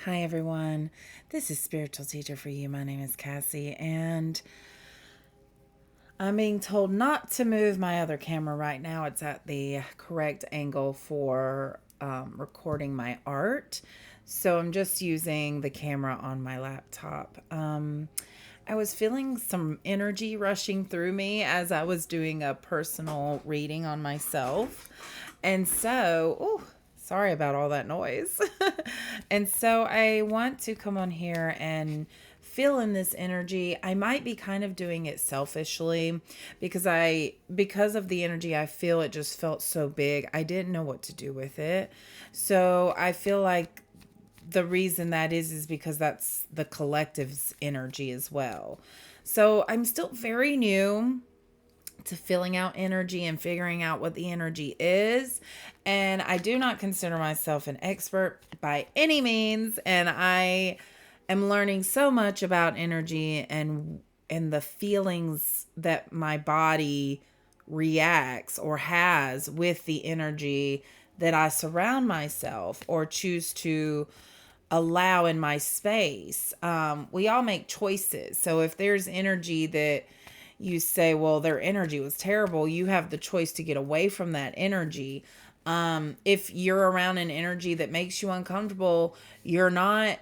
Hi, everyone. This is Spiritual Teacher for You. My name is Cassie, and I'm being told not to move my other camera right now. It's at the correct angle for recording my art. So I'm just using the camera on my laptop. I was feeling some energy rushing through me as I was doing a personal reading on myself. And so, sorry about all that noise. And so I want to come on here and feel in this energy. I might be kind of doing it selfishly because of the energy I feel, it just felt so big. I didn't know what to do with it. So I feel like the reason that is because that's the collective's energy as well. So I'm still very new to filling out energy and figuring out what the energy is. And I do not consider myself an expert by any means. And I am learning so much about energy and the feelings that my body reacts or has with the energy that I surround myself or choose to allow in my space. We all make choices. So if there's energy that you say, well, their energy was terrible, you have the choice to get away from that energy. If you're around an energy that makes you uncomfortable, you're not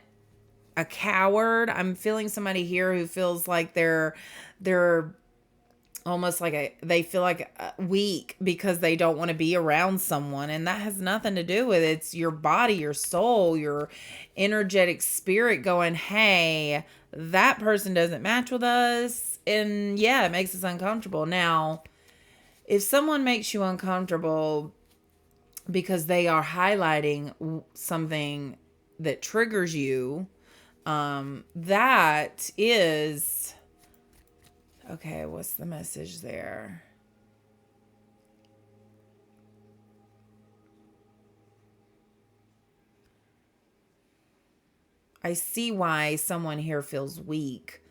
a coward. I'm feeling somebody here who feels like they're almost like they feel like weak because they don't want to be around someone, and that has nothing to do with it. It's your body, your soul, your energetic spirit going, hey, that person doesn't match with us, and yeah, it makes us uncomfortable. Now, if someone makes you uncomfortable because they are highlighting something that triggers you, that is okay. What's the message there? I see why someone here feels weak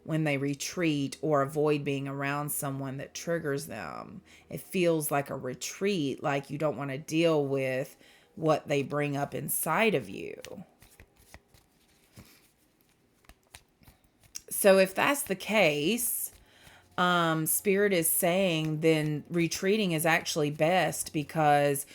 when they retreat or avoid being around someone that triggers them. It feels like a retreat, like you don't want to deal with what they bring up inside of you. So if that's the case, Spirit is saying then retreating is actually best, because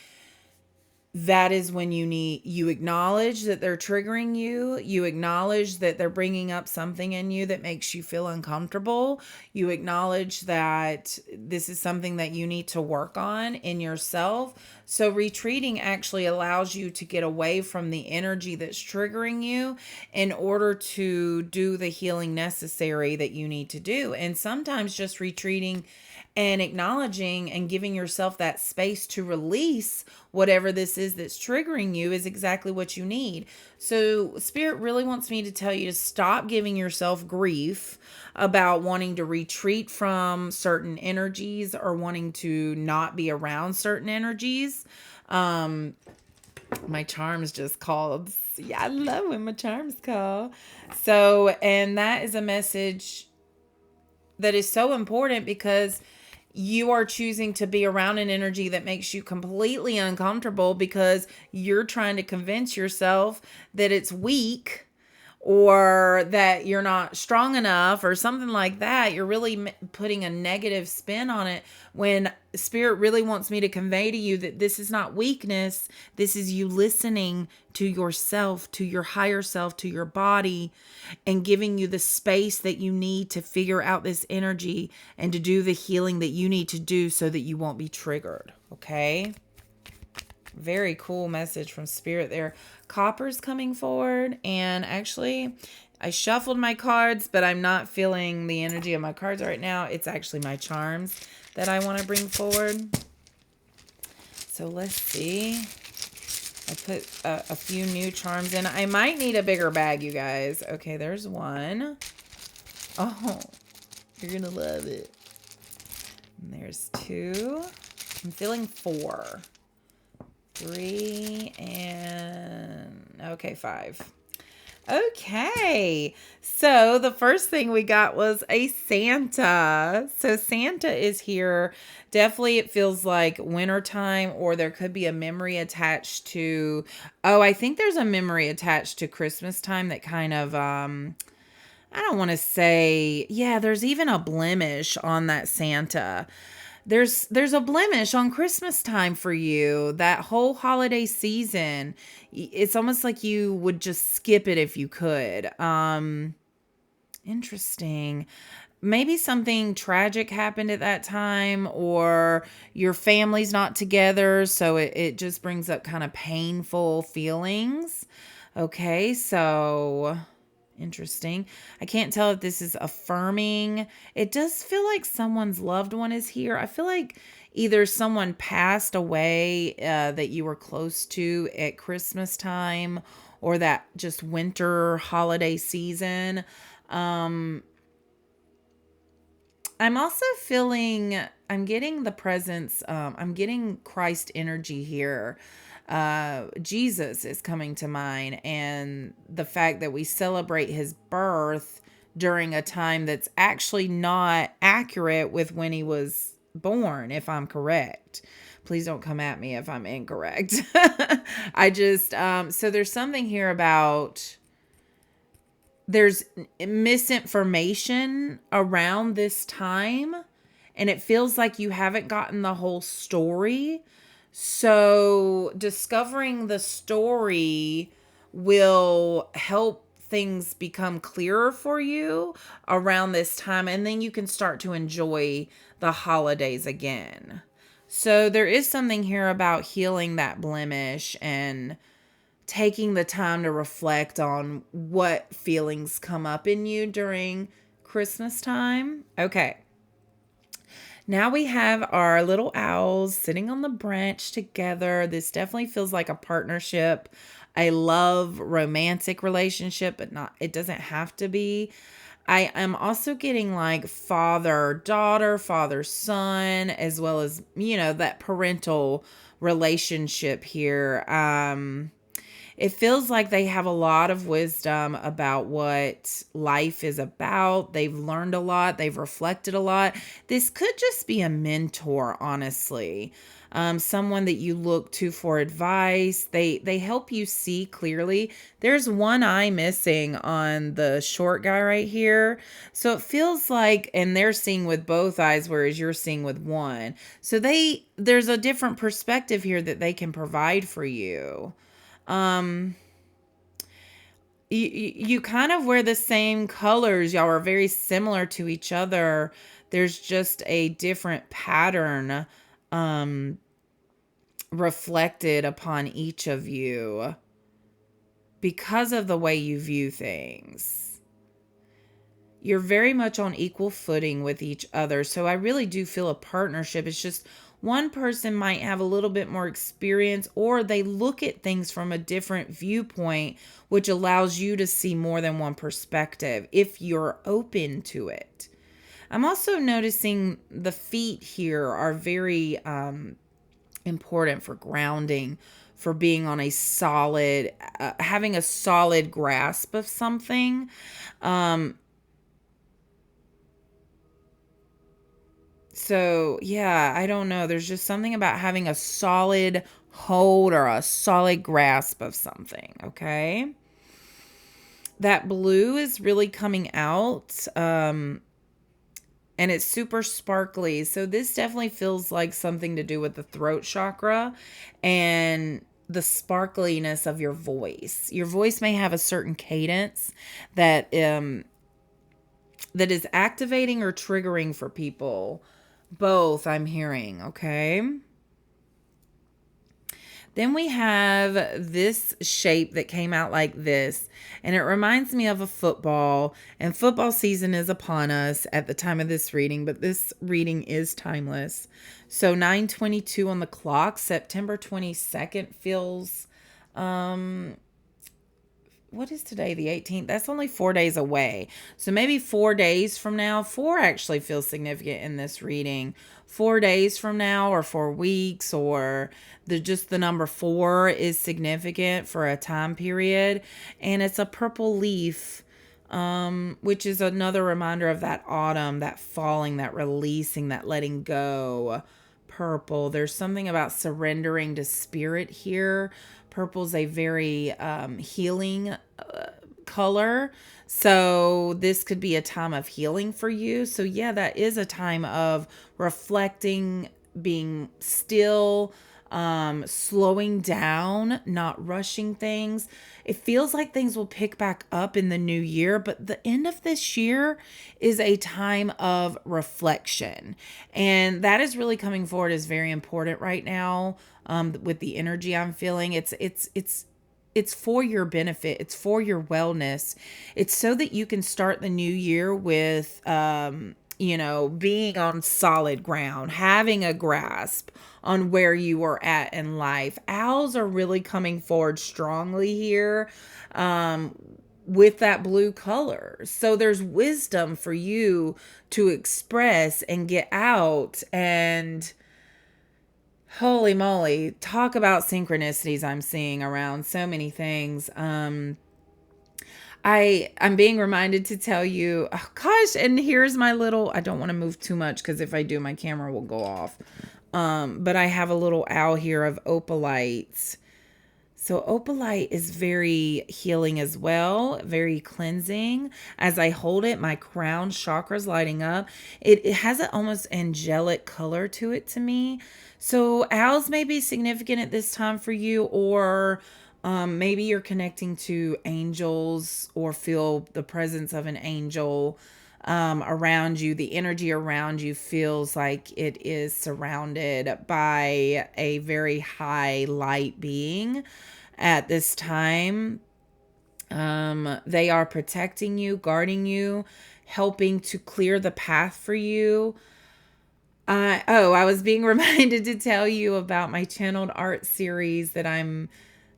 that is when you acknowledge that they're triggering you acknowledge that they're bringing up something in you that makes you feel uncomfortable, you acknowledge that this is something that you need to work on in yourself. So retreating actually allows you to get away from the energy that's triggering you in order to do the healing necessary that you need to do. And sometimes just retreating and acknowledging and giving yourself that space to release whatever this is that's triggering you is exactly what you need. So, Spirit really wants me to tell you to stop giving yourself grief about wanting to retreat from certain energies or wanting to not be around certain energies. Um, my charms just called. Yeah, I love when my charms call. So, and that is a message that is so important because you are choosing to be around an energy that makes you completely uncomfortable because you're trying to convince yourself that it's weak or that you're not strong enough or something like that. You're really putting a negative spin on it when Spirit really wants me to convey to you that this is not weakness. This is you listening to yourself, to your higher self, to your body, and giving you the space that you need to figure out this energy and to do the healing that you need to do so that you won't be triggered. Okay? Very cool message from Spirit there. Copper's coming forward, and actually I shuffled my cards, but I'm not feeling the energy of my cards right now. It's actually my charms that I want to bring forward. So let's see. I put a few new charms in. I might need a bigger bag, you guys. Okay, there's one. Oh, you're going to love it. And there's two. I'm feeling four. Three and okay, five. Okay. So the first thing we got was a Santa. So Santa is here. Definitely it feels like wintertime, or there could be a memory attached to, oh, I think there's a memory attached to Christmas time that kind of I don't want to say, yeah, there's even a blemish on that Santa. There's a blemish on Christmas time for you. That whole holiday season, it's almost like you would just skip it if you could. Interesting. Maybe something tragic happened at that time, or your family's not together, so it just brings up kind of painful feelings. Okay, so interesting. I can't tell if this is affirming. It does feel like someone's loved one is here. I feel like either someone passed away that you were close to at Christmas time, or that just winter holiday season. Um, I'm also feeling, I'm getting the presence, I'm getting Christ energy here. Jesus is coming to mind, and the fact that we celebrate his birth during a time that's actually not accurate with when he was born, if I'm correct. Please don't come at me if I'm incorrect. I just, so there's something here about there's misinformation around this time, and it feels like you haven't gotten the whole story. So discovering the story will help things become clearer for you around this time, and then you can start to enjoy the holidays again. So there is something here about healing that blemish and taking the time to reflect on what feelings come up in you during Christmas time. Okay. Now we have our little owls sitting on the branch together. This definitely feels like a partnership, a love romantic relationship, but not, it doesn't have to be. I am also getting like father daughter, father son, as well as, that parental relationship here. It feels like they have a lot of wisdom about what life is about. They've learned a lot. They've reflected a lot. This could just be a mentor, honestly. Someone that you look to for advice. They help you see clearly. There's one eye missing on the short guy right here. So it feels like, and they're seeing with both eyes, whereas you're seeing with one. So there's a different perspective here that they can provide for you. Um, you kind of wear the same colors. Y'all are very similar to each other. There's just a different pattern um reflected upon each of you because of the way you view things. You're very much on equal footing with each other. So I really do feel a partnership. It's just one person might have a little bit more experience, or they look at things from a different viewpoint, which allows you to see more than one perspective if you're open to it. I'm also noticing the feet here are very important for grounding, for being on a solid, having a solid grasp of something. Um, So, yeah, I don't know. There's just something about having a solid hold or a solid grasp of something, okay? That blue is really coming out, and it's super sparkly. So, this definitely feels like something to do with the throat chakra and the sparkliness of your voice. Your voice may have a certain cadence that is activating or triggering for people. Both, I'm hearing, okay? Then we have this shape that came out like this, and it reminds me of a football, and football season is upon us at the time of this reading, but this reading is timeless. So 9:22 on the clock, September 22nd feels what is today, the 18th? That's only 4 days away. So maybe 4 days from now, four actually feels significant in this reading. 4 days from now, or 4 weeks, or just the number four is significant for a time period. And it's a purple leaf, which is another reminder of that autumn, that falling, that releasing, that letting go. Purple. There's something about surrendering to spirit here. Purple's a very healing color. So this could be a time of healing for you. So yeah, that is a time of reflecting, being still, slowing down, not rushing things. It feels like things will pick back up in the new year, but the end of this year is a time of reflection. And that is really coming forward as very important right now, with the energy I'm feeling. It's for your benefit. It's for your wellness. It's so that you can start the new year with, being on solid ground, having a grasp on where you are at in life. Owls are really coming forward strongly here, with that blue color. So there's wisdom for you to express and get out. And holy moly, talk about synchronicities I'm seeing around so many things. I'm being reminded to tell you, oh gosh, and here's my little, I don't want to move too much because if I do, my camera will go off. But I have a little owl here of opalites. So opalite is very healing as well, very cleansing. As I hold it, my crown chakra is lighting up. It has an almost angelic color to it to me. So owls may be significant at this time for you, or maybe you're connecting to angels or feel the presence of an angel around you. The energy around you feels like it is surrounded by a very high light being at this time. They are protecting you, guarding you, helping to clear the path for you. I was being reminded to tell you about my channeled art series that I'm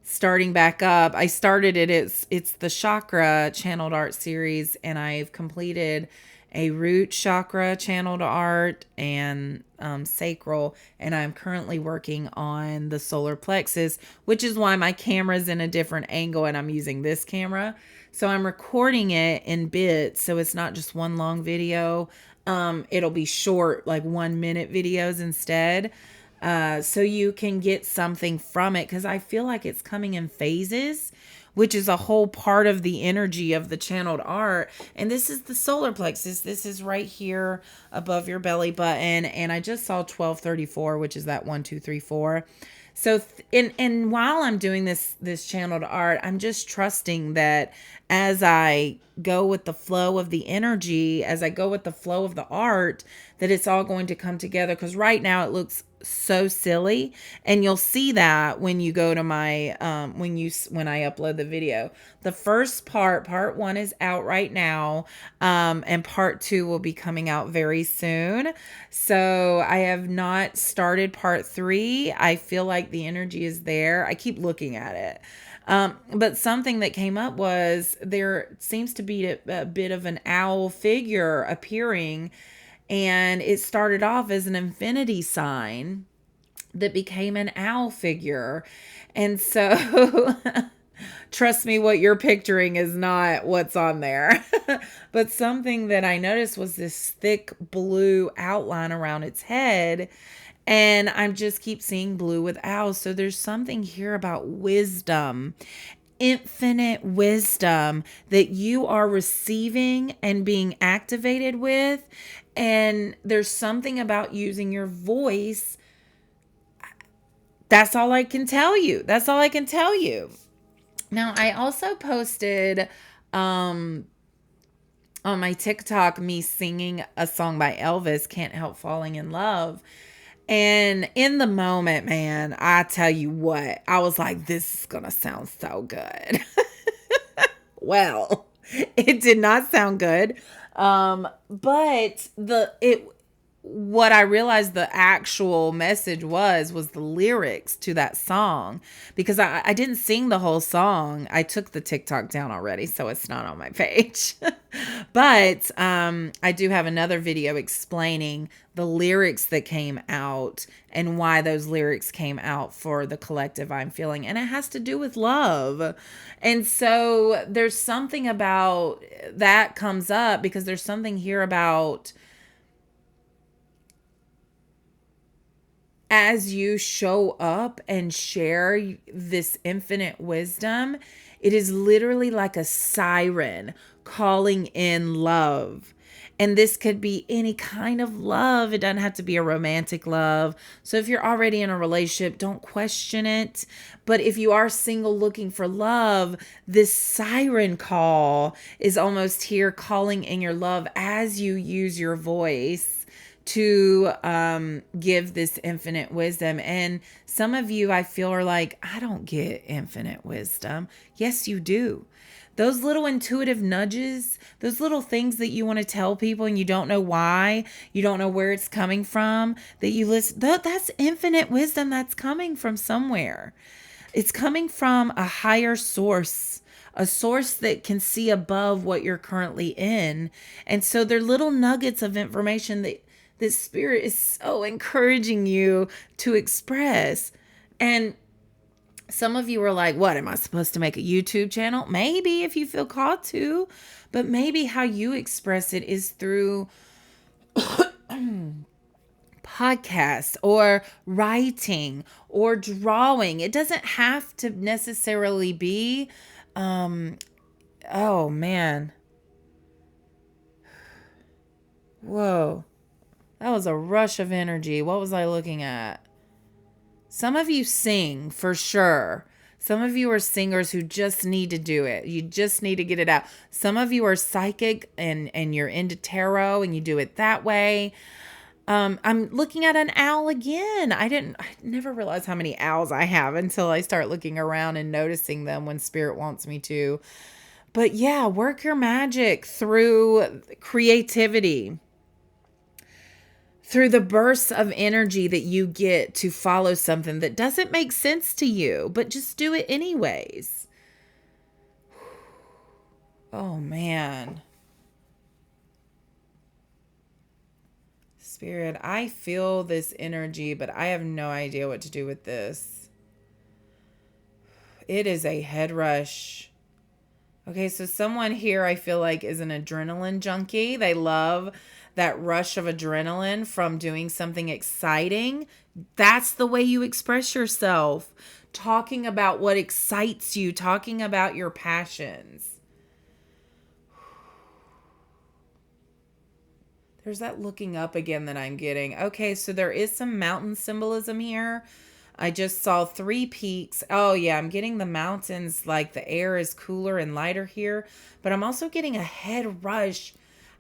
starting back up. I started it. It's the chakra channeled art series, and I've completed a root chakra channeled art and sacral, and I'm currently working on the solar plexus, which is why my camera's in a different angle and I'm using this camera. So I'm recording it in bits, so it's not just one long video. It'll be short, like 1 minute videos instead. So you can get something from it, because I feel like it's coming in phases, which is a whole part of the energy of the channeled art. And this is the solar plexus. This is right here above your belly button. And I just saw 1234, which is that 1, 2, 3, 4. So, and while I'm doing this channeled art, I'm just trusting that as I go with the flow of the energy, as I go with the flow of the art, that it's all going to come together. Because right now it looks so silly, and you'll see that when you go to my when I upload the video. The first part 1 is out right now, and part 2 will be coming out very soon. So I have not started part 3. I feel like the energy is there. I keep looking at it. But something that came up was there seems to be a bit of an owl figure appearing, and it started off as an infinity sign that became an owl figure. And so trust me, what you're picturing is not what's on there. But something that I noticed was this thick blue outline around its head. And I just keep seeing blue with owls. So there's something here about wisdom, infinite wisdom that you are receiving and being activated with. And there's something about using your voice. That's all I can tell you. That's all I can tell you. Now, I also posted on my TikTok me singing a song by Elvis, Can't Help Falling in Love. And in the moment, man, I tell you what, I was like, this is going to sound so good. Well, it did not sound good. But what I realized the actual message was the lyrics to that song, because I didn't sing the whole song. I took the TikTok down already, so it's not on my page. But I do have another video explaining the lyrics that came out and why those lyrics came out for the collective I'm feeling. And it has to do with love. And so there's something about that comes up because there's something here about as you show up and share this infinite wisdom, it is literally like a siren calling in love. And this could be any kind of love. It doesn't have to be a romantic love. So if you're already in a relationship, don't question it. But if you are single looking for love, this siren call is almost here calling in your love as you use your voice to give this infinite wisdom. And some of you, I feel, are like, I don't get infinite wisdom. Yes, you do. Those little intuitive nudges, those little things that you want to tell people and you don't know why, you don't know where it's coming from, that you listen, that's infinite wisdom that's coming from somewhere. It's coming from a higher source, a source that can see above what you're currently in. And so they're little nuggets of information that this spirit is so encouraging you to express. And some of you are like, what, am I supposed to make a YouTube channel? Maybe, if you feel called to, but maybe how you express it is through podcasts or writing or drawing. It doesn't have to necessarily be, oh man. Whoa. That was a rush of energy. What was I looking at? Some of you sing for sure. Some of you are singers who just need to do it. You just need to get it out. Some of you are psychic and you're into tarot and you do it that way. I'm looking at an owl again. I never realized how many owls I have until I start looking around and noticing them when spirit wants me to. But yeah, work your magic through creativity, through the bursts of energy that you get to follow something that doesn't make sense to you, but just do it anyways. Oh man. Spirit, I feel this energy, but I have no idea what to do with this. It is a head rush. Okay, so someone here I feel like is an adrenaline junkie. They love that rush of adrenaline from doing something exciting. That's the way you express yourself. Talking about what excites you, talking about your passions. There's that looking up again that I'm getting. Okay, so there is some mountain symbolism here. I just saw 3 peaks. Oh yeah, I'm getting the mountains, like the air is cooler and lighter here. But I'm also getting a head rush.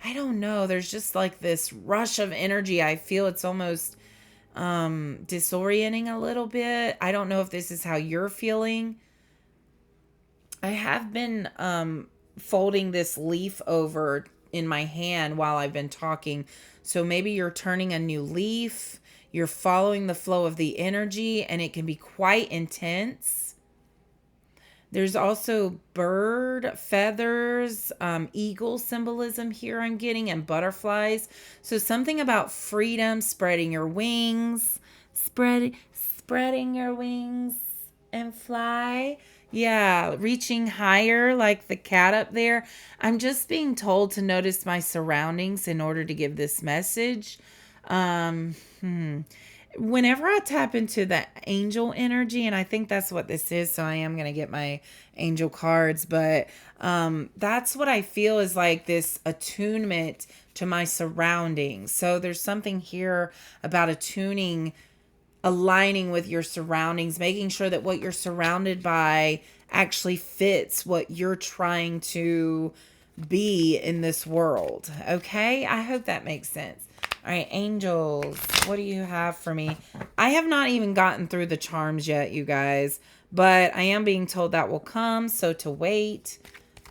I don't know. There's just like this rush of energy. I feel it's almost disorienting a little bit. I don't know if this is how you're feeling. I have been folding this leaf over in my hand while I've been talking. So maybe you're turning a new leaf. You're following the flow of the energy, and it can be quite intense. There's also bird feathers, eagle symbolism here I'm getting, and butterflies. So something about freedom, spreading your wings, spreading your wings and fly. Yeah, reaching higher like the cat up there. I'm just being told to notice my surroundings in order to give this message. Whenever I tap into the angel energy, and I think that's what this is, so I am going to get my angel cards, but that's what I feel is like this attunement to my surroundings. So there's something here about attuning, aligning with your surroundings, making sure that what you're surrounded by actually fits what you're trying to be in this world. Okay? I hope that makes sense. All right, angels, what do you have for me? I have not even gotten through the charms yet, you guys, but I am being told that will come, so to wait.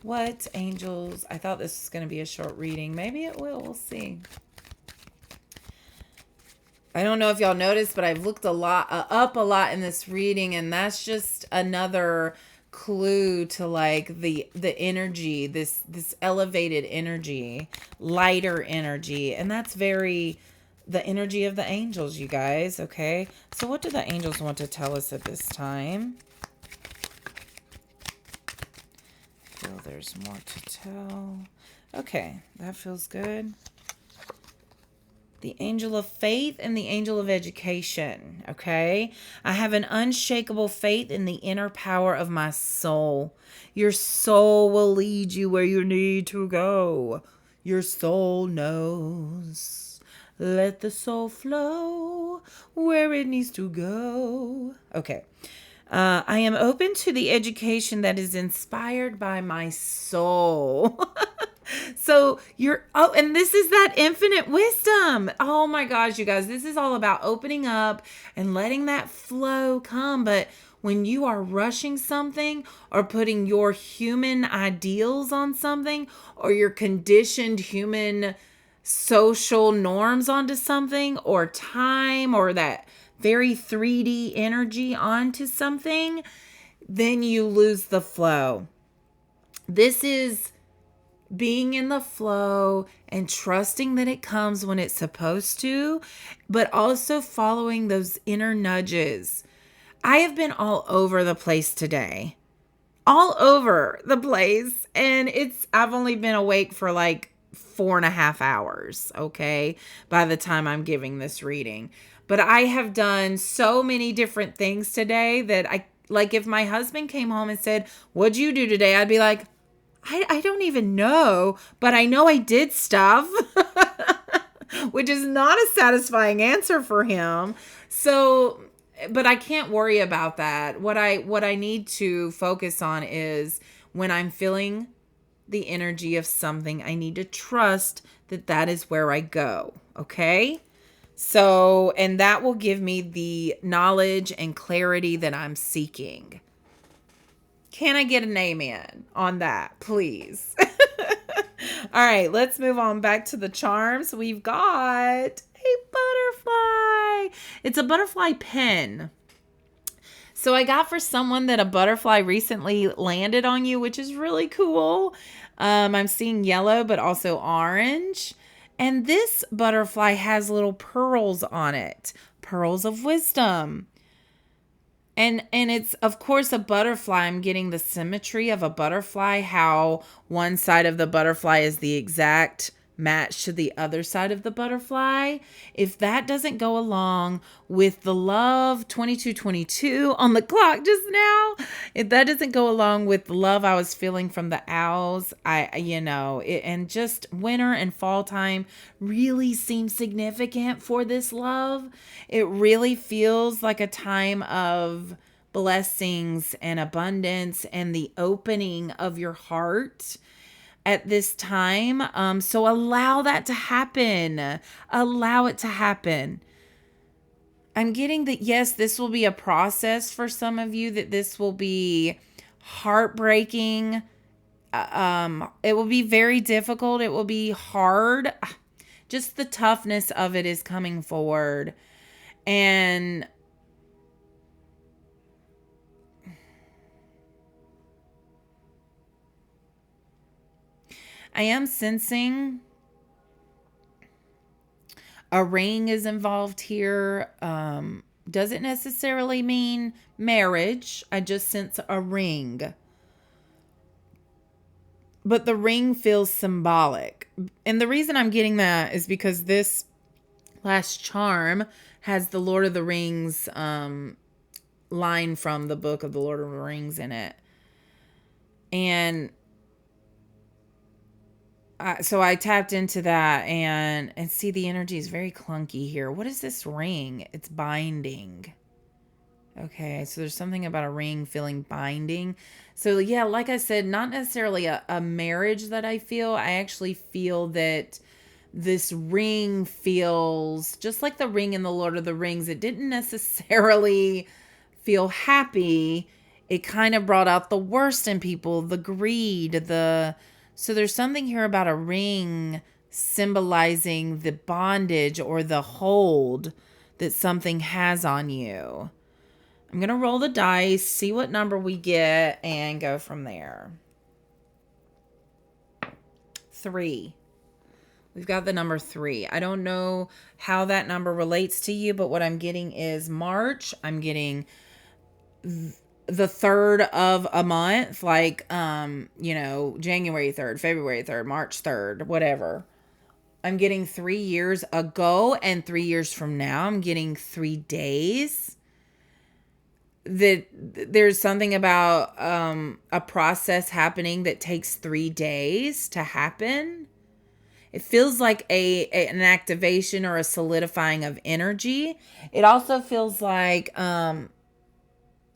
What, angels? I thought this was going to be a short reading. Maybe it will. We'll see. I don't know if y'all noticed, but I've looked a lot up a lot in this reading, and that's just another clue to like the energy, this elevated energy, lighter energy, and that's very the energy of the angels, you guys. Okay, so what do the angels want to tell us at this time? I feel there's more to tell. Okay, that feels good. The angel of faith and the angel of education. Okay. I have an unshakable faith in the inner power of my soul. Your soul will lead you where you need to go. Your soul knows. Let the soul flow where it needs to go. Okay. I am open to the education that is inspired by my soul. So and this is that infinite wisdom. Oh my gosh, you guys, this is all about opening up and letting that flow come. But when you are rushing something or putting your human ideals on something or your conditioned human social norms onto something or time or that very 3D energy onto something, then you lose the flow. This is being in the flow and trusting that it comes when it's supposed to, but also following those inner nudges. I have been all over the place today. All over the place. And I've only been awake for like 4.5 hours, okay, by the time I'm giving this reading. But I have done so many different things today that like if my husband came home and said, "What'd you do today?" I'd be like, I don't even know, but I know I did stuff, which is not a satisfying answer for him. So, but I can't worry about that. What I need to focus on is when I'm feeling the energy of something, I need to trust that that is where I go. Okay. So, and that will give me the knowledge and clarity that I'm seeking. Can I get an amen on that, please? All right, let's move on back to the charms. We've got a butterfly. It's a butterfly pen. So I got for someone that a butterfly recently landed on you, which is really cool. I'm seeing yellow, but also orange. And this butterfly has little pearls on it, pearls of wisdom. And it's, of course, a butterfly. I'm getting the symmetry of a butterfly, how one side of the butterfly is the exact match to the other side of the butterfly. If that doesn't go along with the love 2222 on the clock just now, if that doesn't go along with the love I was feeling from the owls, and just winter and fall time really seems significant for this love. It really feels like a time of blessings and abundance and the opening of your heart at this time. So allow that to happen. Allow it to happen. I'm getting that, yes, this will be a process for some of you, that this will be heartbreaking. It will be very difficult. It will be hard. Just the toughness of it is coming forward. And I am sensing a ring is involved here. Doesn't necessarily mean marriage. I just sense a ring. But the ring feels symbolic. And the reason I'm getting that is because this last charm has the Lord of the Rings line from the book of the Lord of the Rings in it. And so I tapped into that and see the energy is very clunky here. What is this ring? It's binding. Okay, so there's something about a ring feeling binding. So yeah, like I said, not necessarily a marriage that I feel. I actually feel that this ring feels just like the ring in the Lord of the Rings. It didn't necessarily feel happy. It kind of brought out the worst in people, the greed, so there's something here about a ring symbolizing the bondage or the hold that something has on you. I'm going to roll the dice, see what number we get, and go from there. 3. We've got the number 3. I don't know how that number relates to you, but what I'm getting is March. I'm getting the 3rd of a month, like, January 3rd, February 3rd, March 3rd, whatever. I'm getting 3 years ago and 3 years from now. I'm getting 3 days. That there's something about a process happening that takes 3 days to happen. It feels like an activation or a solidifying of energy. It also feels like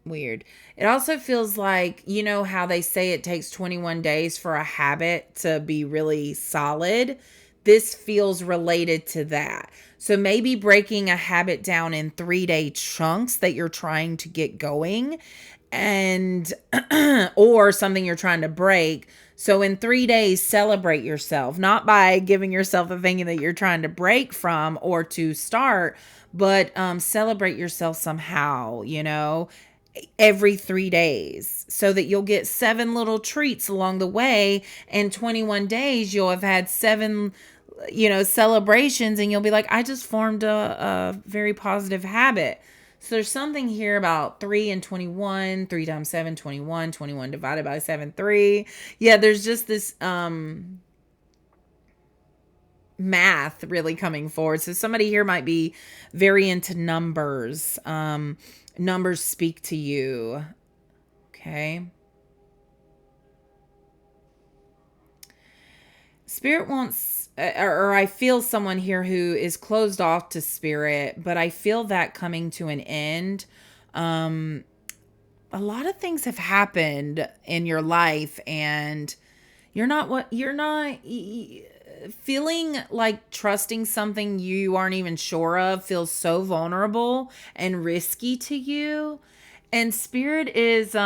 weird. It also feels like, how they say it takes 21 days for a habit to be really solid. This feels related to that. So maybe breaking a habit down in 3-day chunks that you're trying to get going, and or something you're trying to break. So in 3 days, celebrate yourself, not by giving yourself a thing that you're trying to break from or to start, but celebrate yourself somehow, every 3 days, so that you'll get 7 little treats along the way. And 21 days, you'll have had 7 celebrations, and you'll be like, I just formed a very positive habit. So there's something here about 3 and 21, 3 times 7, 21, 21 divided by 7, 3. Yeah, there's just this math really coming forward. So somebody here might be very into numbers. Numbers speak to you. Okay. Spirit wants, or I feel someone here who is closed off to spirit, but I feel that coming to an end. A lot of things have happened in your life, and you're not feeling like trusting something you aren't even sure of feels so vulnerable and risky to you. And spirit is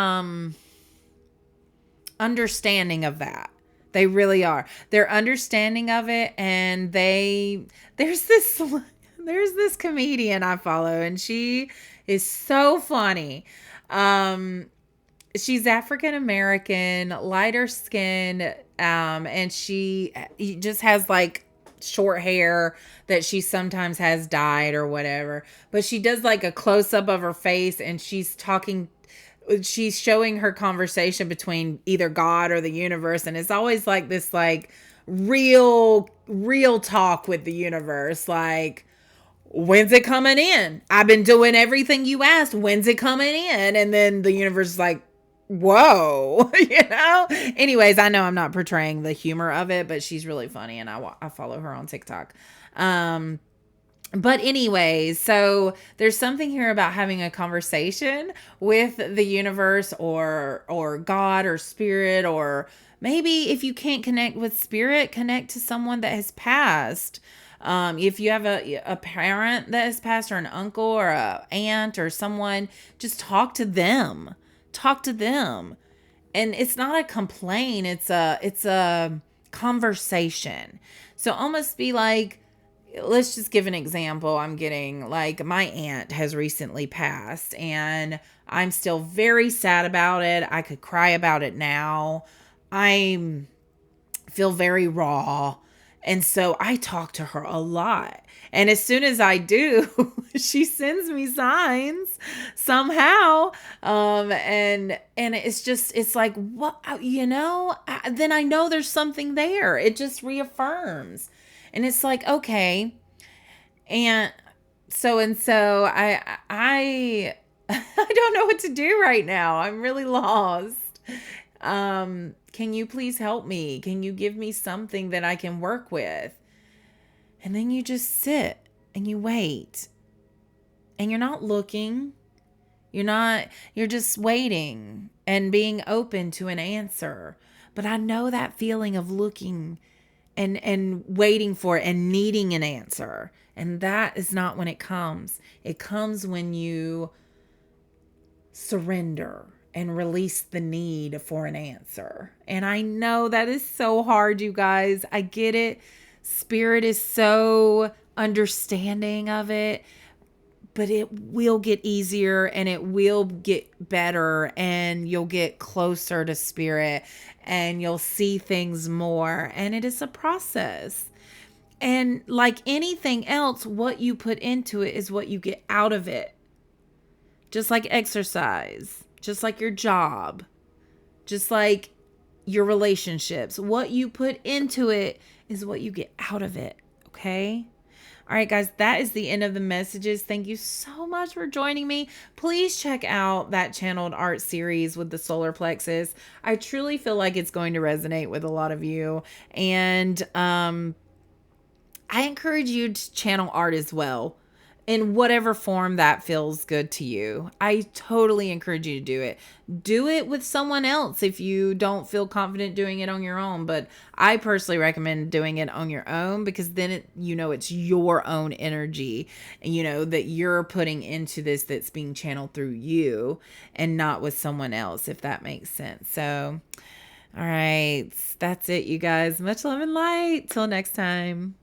understanding of that. They really are. They're understanding of it, and there's this comedian I follow, and she is so funny. She's African American, lighter skin, and she just has like short hair that she sometimes has dyed or whatever. But she does like a close up of her face, and she's showing her conversation between either God or the universe, and it's always like this like real talk with the universe, like, when's it coming in? I've been doing everything you asked. When's it coming in? And then the universe is like, whoa, Anyways, I know I'm not portraying the humor of it, but she's really funny, and I follow her on TikTok. But anyways, so there's something here about having a conversation with the universe or God or spirit, or maybe if you can't connect with spirit, connect to someone that has passed. If you have a parent that has passed, or an uncle or a aunt or someone, just talk to them. Talk to them. And it's not a complaint, it's a conversation. So almost be like, let's just give an example. I'm getting like, my aunt has recently passed, and I'm still very sad about it. I could cry about it now. I feel very raw. And so I talk to her a lot. And as soon as I do, she sends me signs somehow. And it's like, what, then I know there's something there. It just reaffirms. And it's like, okay. And so I I don't know what to do right now. I'm really lost. Can you please help me? Can you give me something that I can work with? And then you just sit and you wait. And you're not looking. You're just waiting and being open to an answer. But I know that feeling of looking and waiting for it and needing an answer. And that is not when it comes. It comes when you surrender and release the need for an answer. And I know that is so hard, you guys. I get it. Spirit is so understanding of it. but it will get easier and it will get better, and you'll get closer to spirit and you'll see things more. And it is a process. And like anything else, what you put into it is what you get out of it. Just like exercise, just like your job, just like your relationships. What you put into it is what you get out of it. Okay? All right, guys, that is the end of the messages. Thank you so much for joining me. Please check out that channeled art series with the solar plexus. I truly feel like it's going to resonate with a lot of you. And I encourage you to channel art as well, in whatever form that feels good to you. I totally encourage you to do it. Do it with someone else if you don't feel confident doing it on your own. But I personally recommend doing it on your own, because then it's your own energy, that you're putting into this, that's being channeled through you and not with someone else, if that makes sense. So, all right, that's it, you guys. Much love and light. Till next time.